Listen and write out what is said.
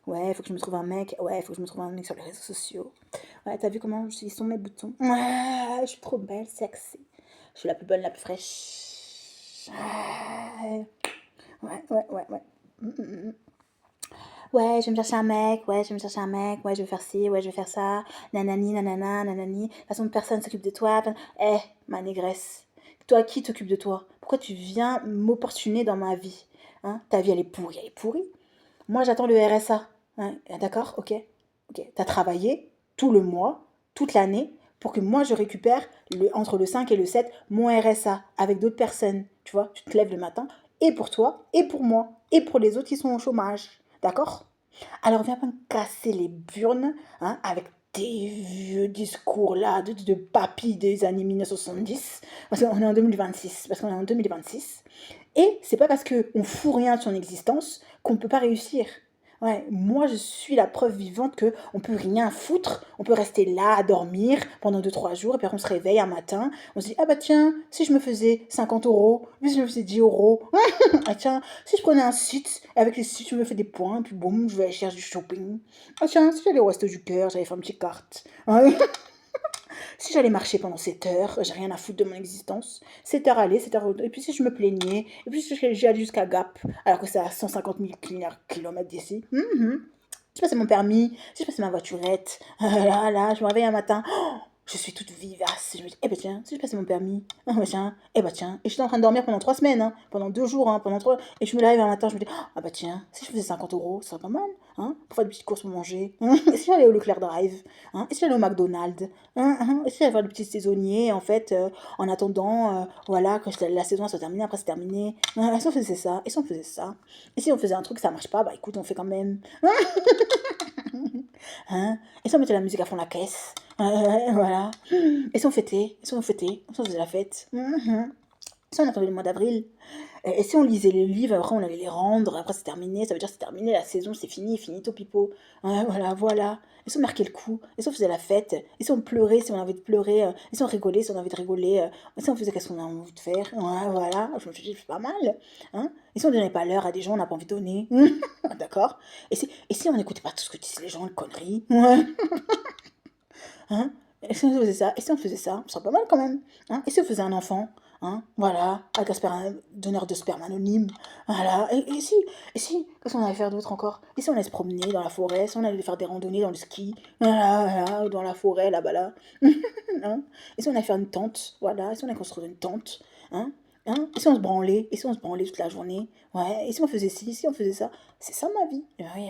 Ouais, faut que je me trouve un mec. Ouais, faut que je me trouve un mec sur les réseaux sociaux. Ouais, t'as vu comment ils sont mes boutons? Ouais, je suis trop belle, sexy. Je suis la plus bonne, la plus fraîche. Ouais, ouais, ouais, ouais. Mm, mm, mm. Ouais, je vais me chercher un mec, ouais, je vais me chercher un mec, ouais, je vais faire ci, ouais, je vais faire ça, nanani, nanana, nanani. De toute façon, personne s'occupe de toi. Eh, ma négresse, toi, qui t'occupe de toi? Pourquoi tu viens m'opportuner dans ma vie? Hein? Ta vie, elle est pourrie, elle est pourrie. Moi, j'attends le RSA. Hein, d'accord? Ok. Ok. Tu as travaillé tout le mois, toute l'année, pour que moi, je récupère entre le 5 et le 7 mon RSA avec d'autres personnes. Tu vois, tu te lèves le matin, et pour toi, et pour moi, et pour les autres qui sont au chômage. D'accord? Alors, viens pas me casser les burnes hein, avec tes vieux discours là de papy des années 1970, parce qu'on est en 2026, parce qu'on est en 2026. Et c'est pas parce qu'on fout rien de son existence qu'on peut pas réussir. Ouais, moi je suis la preuve vivante que on peut rien foutre, on peut rester là à dormir pendant 2 3 jours et puis on se réveille un matin, on se dit ah bah tiens si je me faisais 50 euros, si je me faisais 10 euros, ah tiens si je prenais un site et avec les sites je me fais des points puis boum je vais aller chercher du shopping, ah tiens si j'allais au resto du cœur j'allais faire une petite carte, ouais. Si j'allais marcher pendant 7 heures, j'ai rien à foutre de mon existence. 7 heures aller, 7 heures retour. Et puis si je me plaignais, et puis si j'allais jusqu'à Gap, alors que c'est à 150 000 kilomètres d'ici. Si je passais mon permis, si je passais ma voiturette, là, je me réveille un matin, oh, je suis toute vivace. Je me dis, eh ben tiens, si je passais mon permis, ah bah tiens, eh ben tiens. Et j'étais en train de dormir pendant 3 semaines, hein, pendant 2 jours, hein, pendant 3. Et je me lève un matin, je me dis, ah bah tiens, si je faisais 50 euros, ça serait pas mal, hein, pour faire des petites courses pour manger. Et si j'allais au Leclerc Drive, hein, et si j'allais au McDonald's, et si j'allais faire le petit saisonnier, en fait, en attendant, voilà, que la saison soit terminée, après c'est terminé. Et si on faisait ça, et si on faisait ça, et si on faisait un truc, ça marche pas, bah écoute, on fait quand même. Hein? Et si on mettait la musique à fond la caisse? Voilà. Et si on fêtait? Et si on fêtait? Et si on faisait la fête? Si on attendait le mois d'avril? Et si on lisait les livres, après on allait les rendre, après c'est terminé, ça veut dire c'est terminé, la saison c'est fini, finito pipo. Ouais, voilà, voilà. Et si on marquait le coup? Et si on faisait la fête? Et si on pleurait, si on avait envie de pleurer? Et si on rigolait, si on avait envie de rigoler? Et si on faisait qu'est-ce qu'on a envie de faire? Ouais, voilà. Je me suis dit, c'est pas mal. Hein? Et si on donnait pas l'heure à des gens, on n'a pas envie de donner? D'accord? Et si on n'écoutait pas tout ce que disent les gens, les conneries? Ouais. Hein? Et si on faisait ça? Et si on faisait ça? Ce serait pas mal quand même. Hein? Et si on faisait un enfant? Hein? Voilà, avec un donneur de sperme anonyme. Voilà. Et si, qu'est-ce qu'on allait faire d'autre encore? Et si on allait se promener dans la forêt? Si on allait faire des randonnées dans le ski? Voilà, voilà, dans la forêt, là-bas, là. Hein? Et si on allait faire une tente? Voilà. Et si on allait construire une tente? Hein? Hein? Et si on se branlait? Et si on se branlait toute la journée? Ouais. Et si on faisait ci? Si on faisait ça? C'est ça ma vie. Ouais.